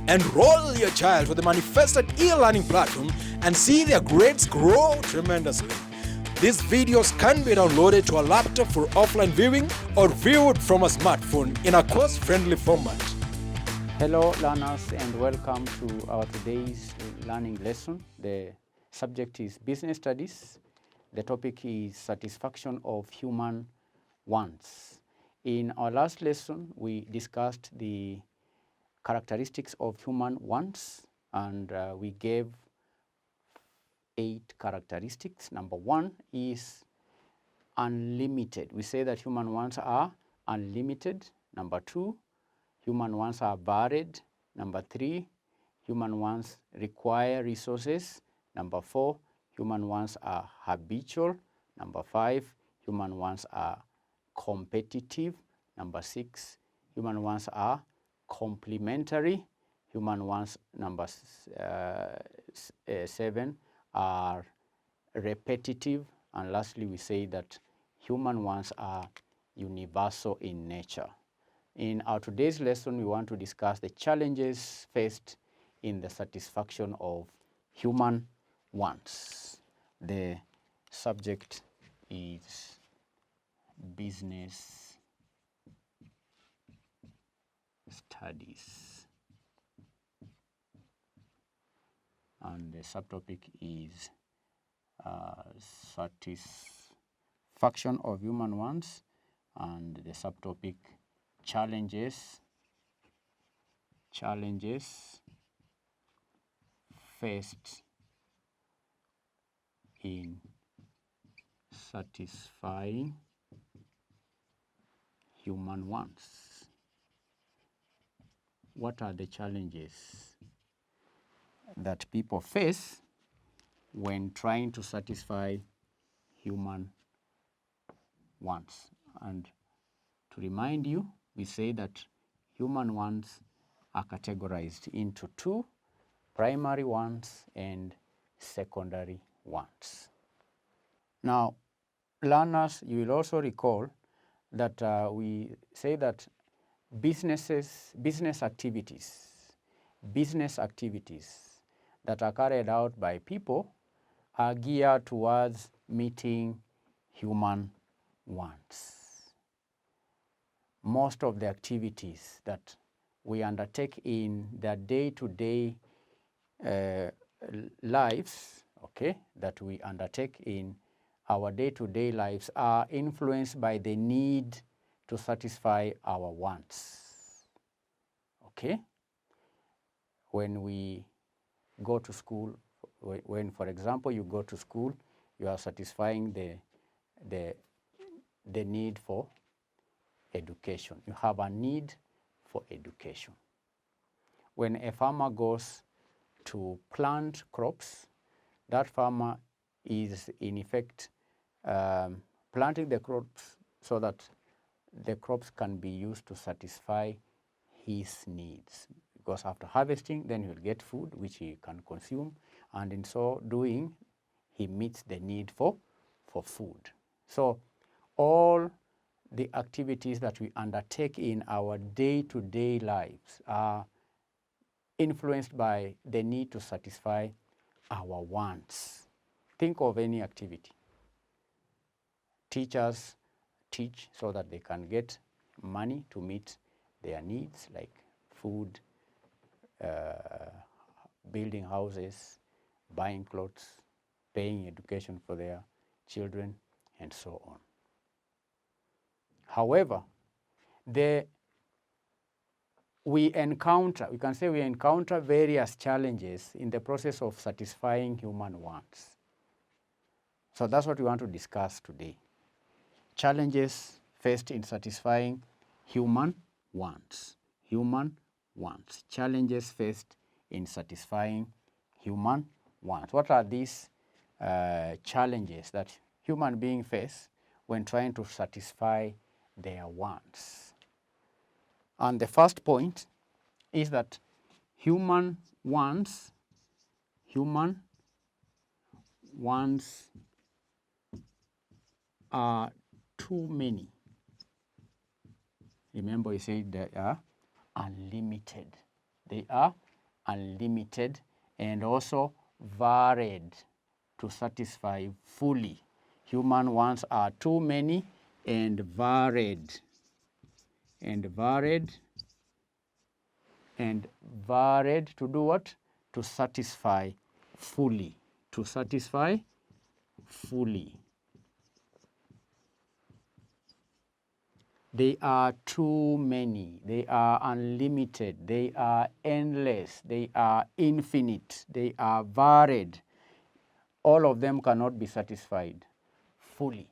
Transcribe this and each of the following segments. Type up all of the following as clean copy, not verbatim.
Enroll your child with the manifested e-learning platform and see their grades grow tremendously. These videos can be downloaded to a laptop for offline viewing or viewed from a smartphone in a course-friendly format. Hello learners, and welcome to our today's learning lesson. The subject is business studies. The topic is satisfaction of human wants. In our last lesson, we discussed the characteristics of human wants, and we gave 8 characteristics. Number 1 is unlimited. We say that human wants are unlimited. Number 2, human wants are varied. Number 3, human wants require resources. Number 4, human wants are habitual. Number 5, human wants are competitive. Number 6, human wants are complementary. Human wants, number 7, are repetitive. And lastly, we say that human wants are universal in nature. In our today's lesson, we want to discuss the challenges faced in the satisfaction of human wants. The subject is business studies, and the subtopic is satisfaction of human wants, and the subtopic challenges faced in satisfying human wants. What are the challenges that people face when trying to satisfy human wants? And to remind you, we say that human wants are categorized into 2, primary wants and secondary wants. Now, learners, you will also recall that we say that business activities that are carried out by people are geared towards meeting human wants. Most of the activities that we undertake in their day-to-day lives, that we undertake in our day-to-day lives are influenced by the need to satisfy our wants. When we go to school, when, for example, you go to school, you are satisfying the need for education. You have a need for education. When a farmer goes to plant crops, that farmer is in effect planting the crops so that the crops can be used to satisfy his needs. Because after harvesting, then he will get food which he can consume, and in so doing, he meets the need for food. So all the activities that we undertake in our day-to-day lives are influenced by the need to satisfy our wants. Think of any activity. Teachers teach so that they can get money to meet their needs, like food, building houses, buying clothes, paying education for their children, and so on. However, we can say we encounter various challenges in the process of satisfying human wants. So that's what we want to discuss today. Challenges faced in satisfying human wants. Challenges faced in satisfying human wants. What are these challenges that human beings face when trying to satisfy their wants? And the first point is that human wants are too many. Remember, we said they are unlimited. They are unlimited, and also varied to satisfy fully. Human wants are too many and varied. And varied to do what? To satisfy fully. To satisfy fully. They are too many. They are unlimited. They are endless. They are infinite. They are varied. All of them cannot be satisfied fully.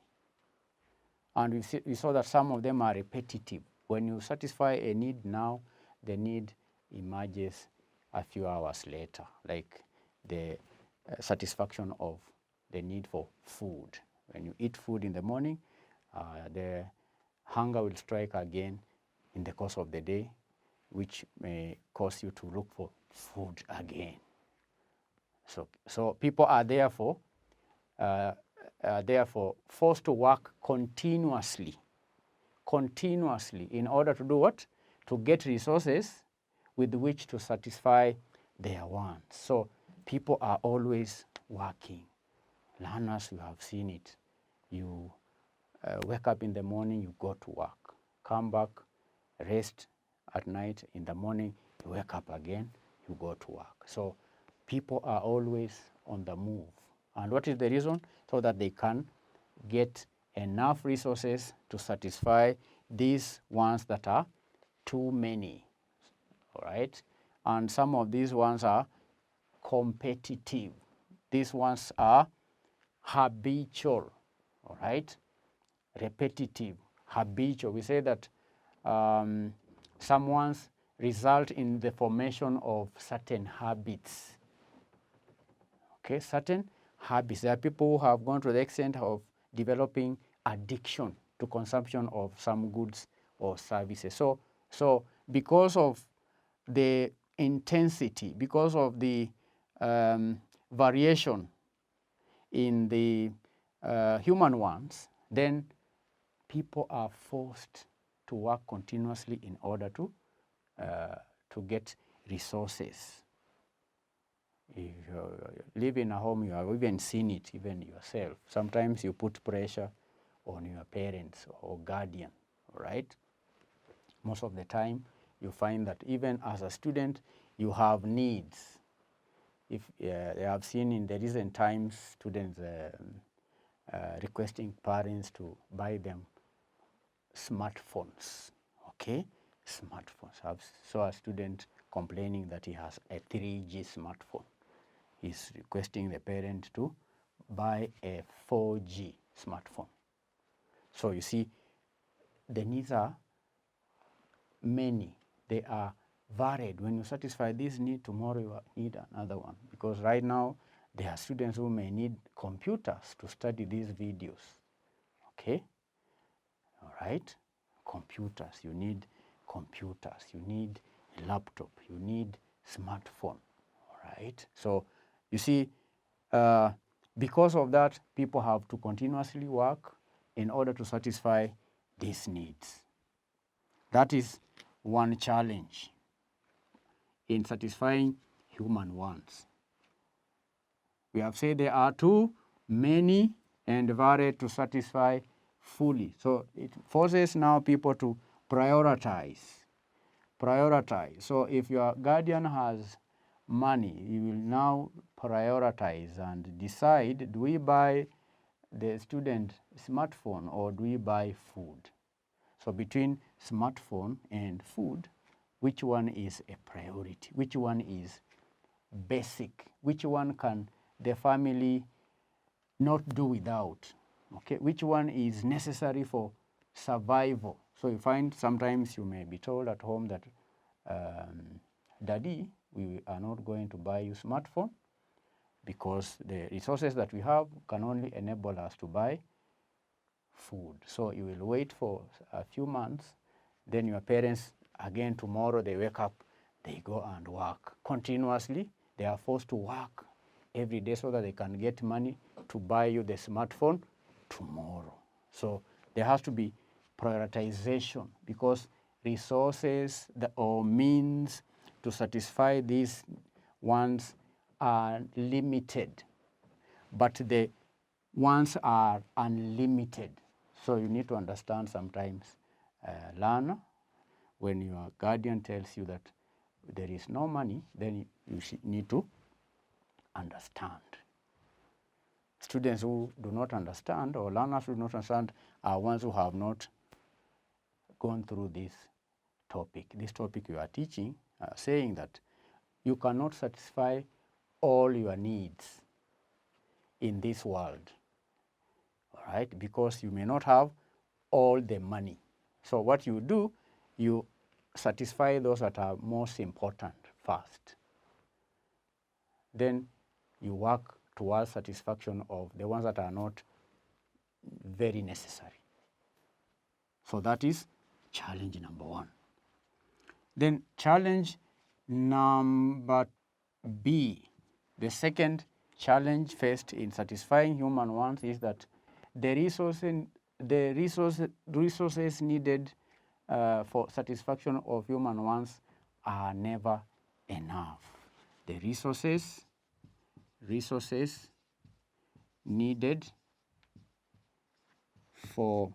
And we saw that some of them are repetitive. When you satisfy a need now, the need emerges a few hours later, like the satisfaction of the need for food. When you eat food in the morning, the hunger will strike again in the course of the day, which may cause you to look for food again. So people are therefore forced to work continuously in order to do what? To get resources with which to satisfy their wants. So people are always working. Learners, you have seen it. You wake up in the morning, you go to work. Come back, rest at night. In the morning, you wake up again, you go to work. So people are always on the move. And what is the reason? So that they can get enough resources to satisfy these ones that are too many, all right? And some of these ones are competitive. These ones are habitual, all right? Repetitive, habitual. We say that some ones result in the formation of certain habits. Okay, certain habits. There are people who have gone to the extent of developing addiction to consumption of some goods or services. So because of the intensity, because of the variation in the human ones, then people are forced to work continuously in order to get resources. If you live in a home, you have even seen it, even yourself. Sometimes you put pressure on your parents or guardian, right? Most of the time, you find that even as a student, you have needs. If I have seen in the recent times, students requesting parents to buy them smartphones, okay? Smartphones. I saw a student complaining that he has a 3G smartphone. He's requesting the parent to buy a 4G smartphone. So you see, the needs are many. They are varied. When you satisfy this need, tomorrow you need another one. Because right now, there are students who may need computers to study these videos. Okay? All right? Computers. You need computers. You need a laptop. You need smartphone. All right? So you see, because of that, people have to continuously work in order to satisfy these needs. That is one challenge in satisfying human wants. We have said there are too many and varied to satisfy fully. So it forces now people to prioritize. So if your guardian has money, you will now prioritize and decide, do we buy the student smartphone or do we buy food? So between smartphone and food, which one is a priority? Which one is basic? Which one can the family not do without? Okay, which one is necessary for survival? So you find sometimes you may be told at home that, Daddy, we are not going to buy you smartphone because the resources that we have can only enable us to buy food. So you will wait for a few months, then your parents, again tomorrow they wake up, they go and work continuously. They are forced to work every day so that they can get money to buy you the smartphone tomorrow. So there has to be prioritization because resources or means to satisfy these wants are limited, but the wants are unlimited. So you need to understand sometimes, learner, when your guardian tells you that there is no money, then you need to understand. Students who do not understand, or learners who do not understand, are ones who have not gone through this topic. This topic you are teaching, saying that you cannot satisfy all your needs in this world, all right, because you may not have all the money. So what you do, you satisfy those that are most important first. Then you work towards satisfaction of the ones that are not very necessary. So that is challenge number one. Then challenge number B, the second challenge faced in satisfying human wants is that the resources needed for satisfaction of human wants are never enough. The resources needed for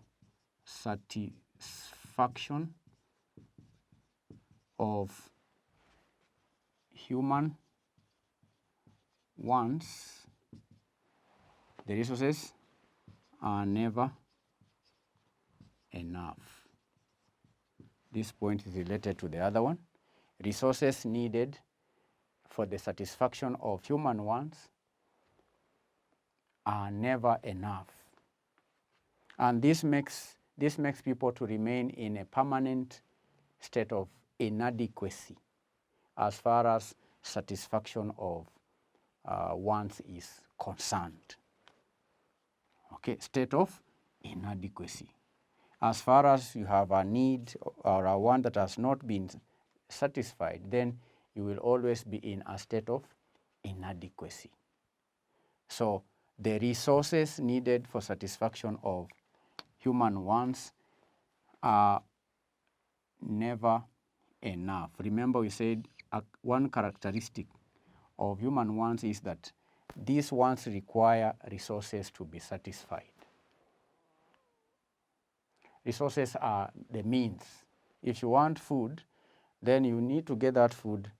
satisfaction of human wants, the resources are never enough. This point is related to the other one. Resources needed for the satisfaction of human wants are never enough. And this makes people to remain in a permanent state of inadequacy as far as satisfaction of wants is concerned. Okay, state of inadequacy. As far as you have a need or a want that has not been satisfied, then you will always be in a state of inadequacy. So the resources needed for satisfaction of human wants are never enough. Remember, we said one characteristic of human wants is that these wants require resources to be satisfied. Resources are the means. If you want food, then you need to get that food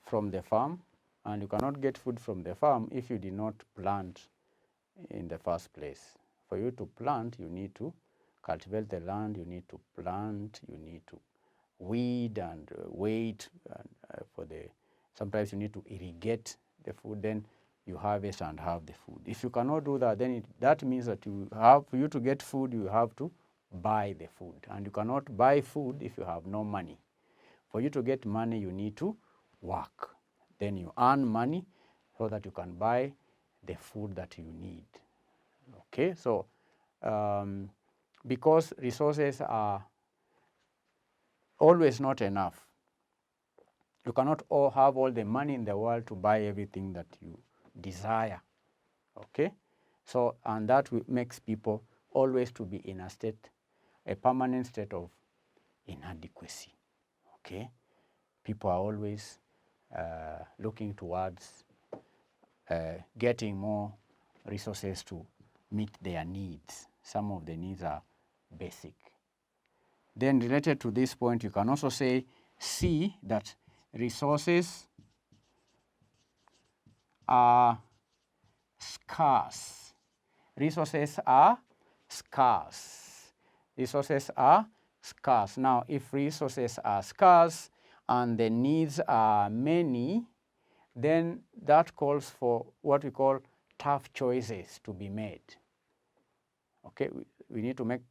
from the farm, and you cannot get food from the farm if you did not plant in the first place. For you to plant, you need to cultivate the land, you need to plant, you need to weed and wait sometimes you need to irrigate the food, then you harvest and have the food. If you cannot do that, then that means that for you to get food, you have to buy the food. And you cannot buy food if you have no money. For you to get money, you need to work. Then you earn money so that you can buy the food that you need. Okay, so because resources are always not enough, you cannot have all the money in the world to buy everything that you desire. Okay, so and that makes people always to be in a permanent state of inadequacy. Okay, people are always looking towards getting more resources to meet their needs. Some of the needs are basic. Then related to this point, you can also say C, that resources are scarce. Resources are scarce. Resources are scarce. Now, if resources are scarce and the needs are many, then that calls for what we call tough choices to be made. Okay, we need to make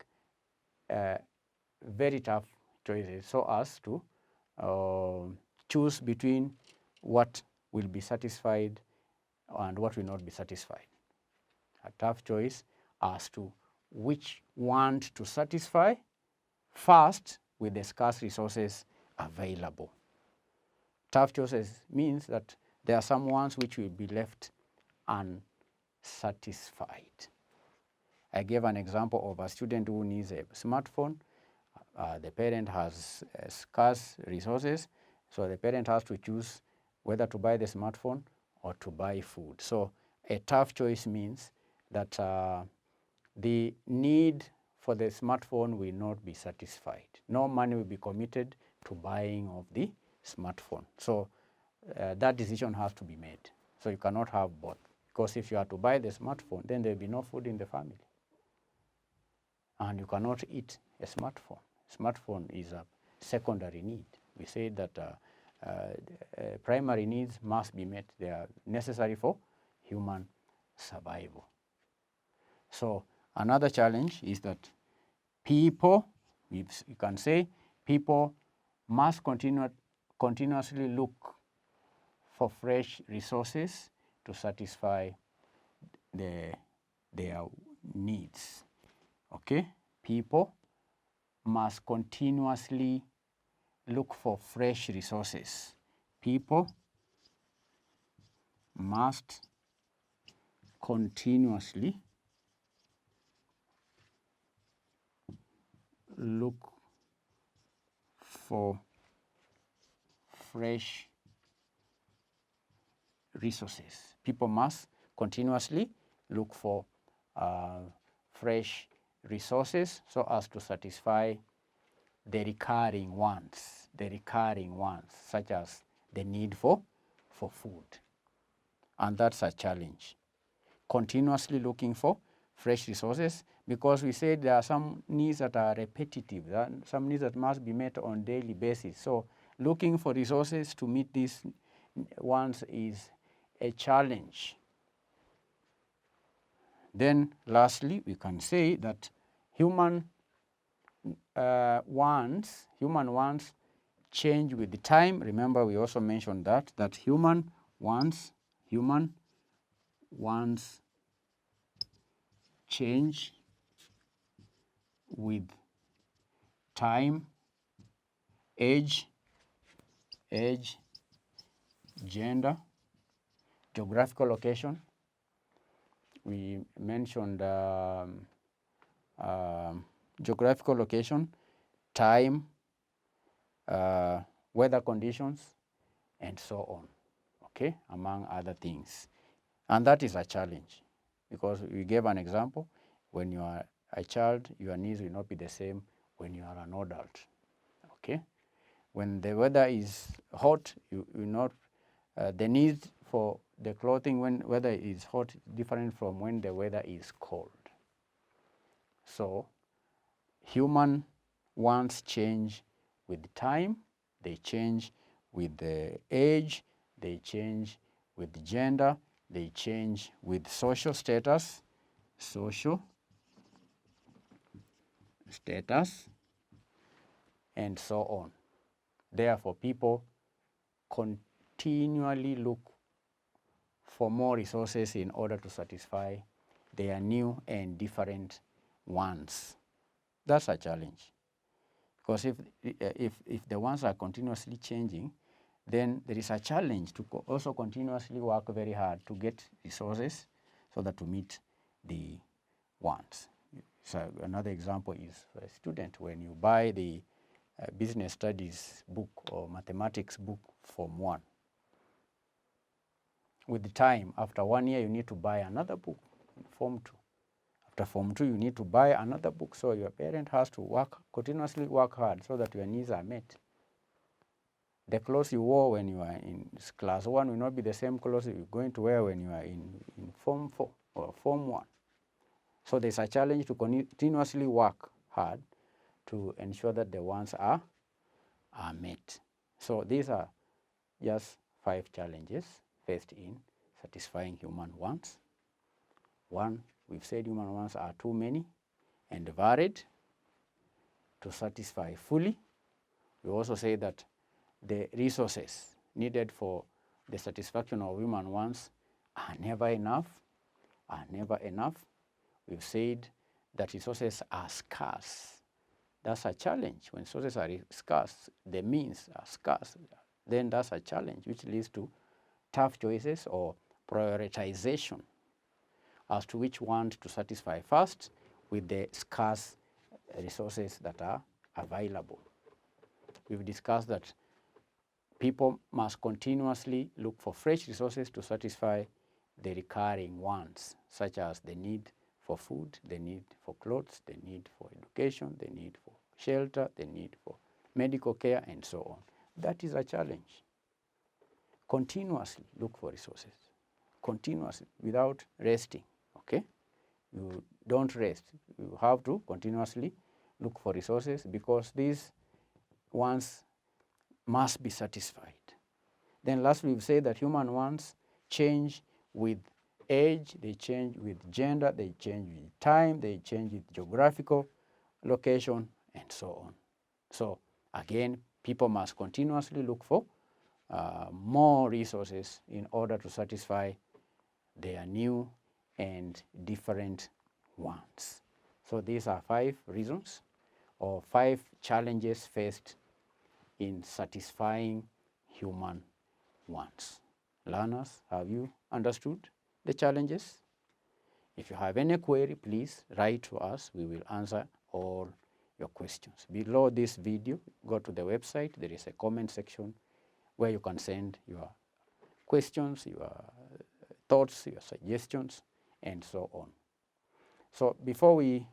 very tough choices so as to choose between what will be satisfied and what will not be satisfied. A tough choice as to which want to satisfy first with the scarce resources available. Tough choices means that there are some wants which will be left unsatisfied. I gave an example of a student who needs a smartphone. The parent has scarce resources, so the parent has to choose whether to buy the smartphone or to buy food. So a tough choice means that the need for the smartphone will not be satisfied. No money will be committed to buying of the smartphone. So that decision has to be made. So you cannot have both. Because if you are to buy the smartphone, then there will be no food in the family. And you cannot eat a smartphone. Smartphone is a secondary need. We say that primary needs must be met. They are necessary for human survival. So another challenge is that people, you can say, people must continuously look for fresh resources to satisfy their needs. Okay? People must continuously look for fresh resources. People must continuously look for fresh resources. People must continuously look for fresh resources so as to satisfy the recurring wants, such as the need for food. And that's a challenge. Continuously looking for fresh resources, because we said there are some needs that are repetitive, some needs that must be met on a daily basis. So looking for resources to meet these wants is a challenge. Then lastly, we can say that human wants change with the time. Remember, we also mentioned that human wants change with time, age, gender, geographical location. We mentioned geographical location, time, weather conditions, and so on, okay, among other things. And that is a challenge, because we gave an example. When you are a child, your needs will not be the same when you are an adult, okay? When the weather is hot, you will not, the need for the clothing when weather is hot is different from when the weather is cold. So human wants change with time, they change with the age, they change with the gender, they change with social status, and so on. Therefore, people continually look for more resources in order to satisfy their new and different wants. That's a challenge, because if the wants are continuously changing, then there is a challenge to also continuously work very hard to get resources so that to meet the wants. So another example is for a student, when you buy the business studies book or mathematics book Form 1. With the time, after 1 year, you need to buy another book, Form 2. After Form 2, you need to buy another book. So your parent has to continuously work hard so that your needs are met. The clothes you wore when you are in class 1 will not be the same clothes you're going to wear when you are in Form 4 or Form 1. So there's a challenge to continuously work hard to ensure that the wants are met. So these are just 5 challenges faced in satisfying human wants. 1, we've said human wants are too many and varied to satisfy fully. We also say that the resources needed for the satisfaction of human wants are never enough. We've said that resources are scarce. That's a challenge. When resources are scarce, the means are scarce, then that's a challenge which leads to tough choices or prioritization as to which one to satisfy first with the scarce resources that are available. We've discussed that people must continuously look for fresh resources to satisfy the recurring wants, such as the need for food, the need for clothes, the need for education, the need for shelter, the need for medical care, and so on. That is a challenge. Continuously look for resources, continuously, without resting, okay? You don't rest. You have to continuously look for resources because these wants must be satisfied. Then lastly, we've said that human wants change with age, they change with gender, they change with time, they change with geographical location, and so on. So again, people must continuously look for more resources in order to satisfy their new and different wants. So these are 5 reasons or 5 challenges faced in satisfying human wants. Learners, have you understood the challenges? If you have any query, please write to us. We will answer all your questions. Below this video, go to the website. There is a comment section where you can send your questions, your thoughts, your suggestions, and so on. So before we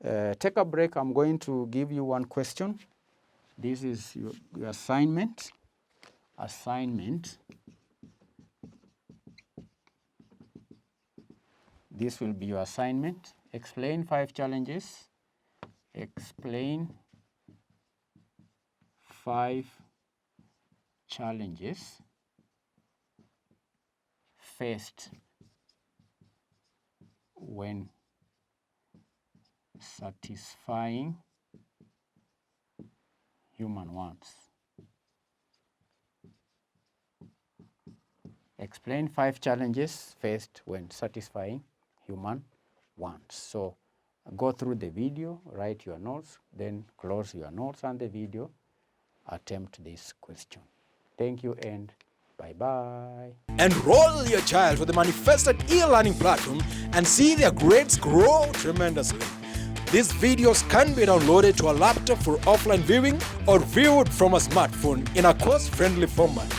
take a break, I'm going to give you one question. This is your assignment. This will be your assignment. Explain 5 challenges. Explain 5 challenges faced when satisfying human wants. Explain 5 challenges faced when satisfying human wants. So go through the video, write your notes, then close your notes and the video, attempt this question. Thank you and bye-bye. Enroll your child for the manifested e-learning platform and see their grades grow tremendously. These videos can be downloaded to a laptop for offline viewing or viewed from a smartphone in a cost-friendly format.